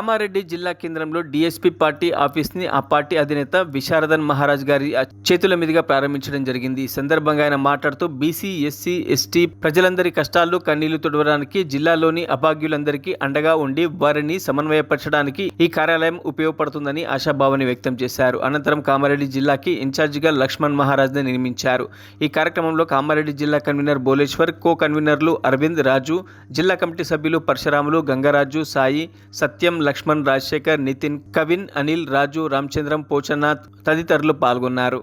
కామారెడ్డి జిల్లా కేంద్రంలో DSP party ఆఫీస్ని ఆ పార్టీ అధినేత విశారదన్ మహారాజ్ గారి చేతుల మీదుగా ప్రారంభించడం జరిగింది. ఈ సందర్భంగా ఆయన మాట్లాడుతూ బీసీ, ఎస్సీ, ఎస్టీ ప్రజలందరి కష్టాలు కన్నీళ్లు తుడవడానికి, జిల్లాలోని అభాగ్యులందరికీ అండగా ఉండి వారిని సమన్వయపరచడానికి ఈ కార్యాలయం ఉపయోగపడుతుందని ఆశాభావాన్ని వ్యక్తం చేశారు. అనంతరం కామారెడ్డి జిల్లాకి ఇన్ఛార్జిగా లక్ష్మణ్ మహారాజ్ని నియమించారు. ఈ కార్యక్రమంలో కామారెడ్డి జిల్లా కన్వీనర్ బోలేశ్వర్, కో కన్వీనర్లు అరవింద్, రాజు, జిల్లా కమిటీ సభ్యులు పరశురాములు, గంగరాజు, సాయి, సత్యం, లక్ష్మణ్, రాజశేఖర్, నితిన్, కవిన్, అనిల్, రాజు, రామచంద్రం, పోచనాథ్ తదితరులు పాల్గొన్నారు.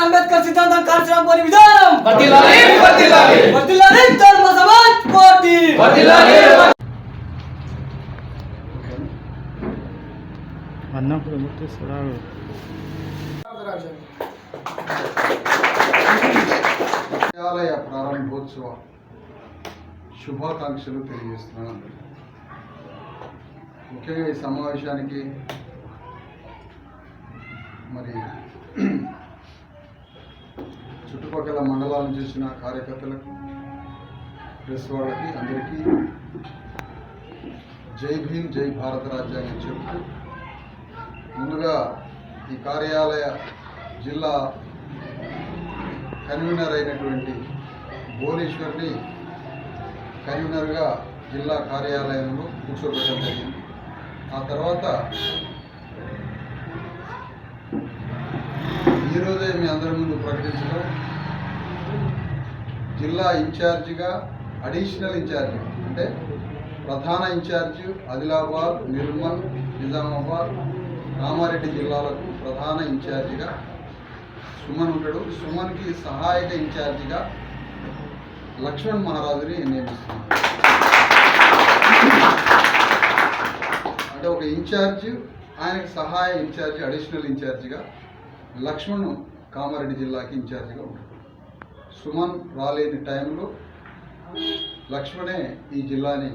అంబేద్కర్ సిద్ధాంతం కార్యక్రమం విధానం వర్ధిల్లాలి వర్ధిల్లాలి వర్ధిల్లాలి ధర్మ సమాజ్ పార్టీ వర్ధిల్లాలి. అన్నప్పుడు ముట్టి సరాలు కార్యాలయ ప్రారంభోత్సవ శుభాకాంక్షలు తెలియజేస్తున్నాను. ముఖ్యంగా ఈ సమావేశానికి మరి చుట్టుపక్కల మండలాల నుంచి వచ్చిన కార్యకర్తలకు, ప్రెస్ వాళ్ళకి అందరికీ జై భీమ్, జై భారత రాజ్యాంగం చెప్తూ ముందుగా ఈ కార్యాలయ జిల్లా కన్వీనర్ అయినటువంటి భువనేశ్వర్ని కన్వీనర్గా జిల్లా కార్యాలయంలో కూర్చోబెట్టడం జరిగింది. ఆ తర్వాత ఈరోజే మీ అందరి ముందు ప్రకటించడం, జిల్లా ఇన్ఛార్జిగా అడిషనల్ ఇన్ఛార్జి అంటే ప్రధాన ఇన్ఛార్జి ఆదిలాబాద్, నిర్మల్, నిజామాబాద్, కామారెడ్డి జిల్లాలకు ప్రధాన ఇన్ఛార్జిగా సుమన్ ఉంటాడు. సుమన్కి సహాయక ఇన్ఛార్జిగా లక్ష్మణ్ మహారాజుని నియమిస్తున్నాడు. అంటే ఒక ఇన్ఛార్జి, ఆయనకి సహాయ ఇన్ఛార్జి, అడిషనల్ ఇన్ఛార్జిగా లక్ష్మణ్ కామారెడ్డి జిల్లాకి ఇన్ఛార్జిగా ఉంటాడు. సుమన్ రాలేని టైంలో లక్ష్మణే ఈ జిల్లాని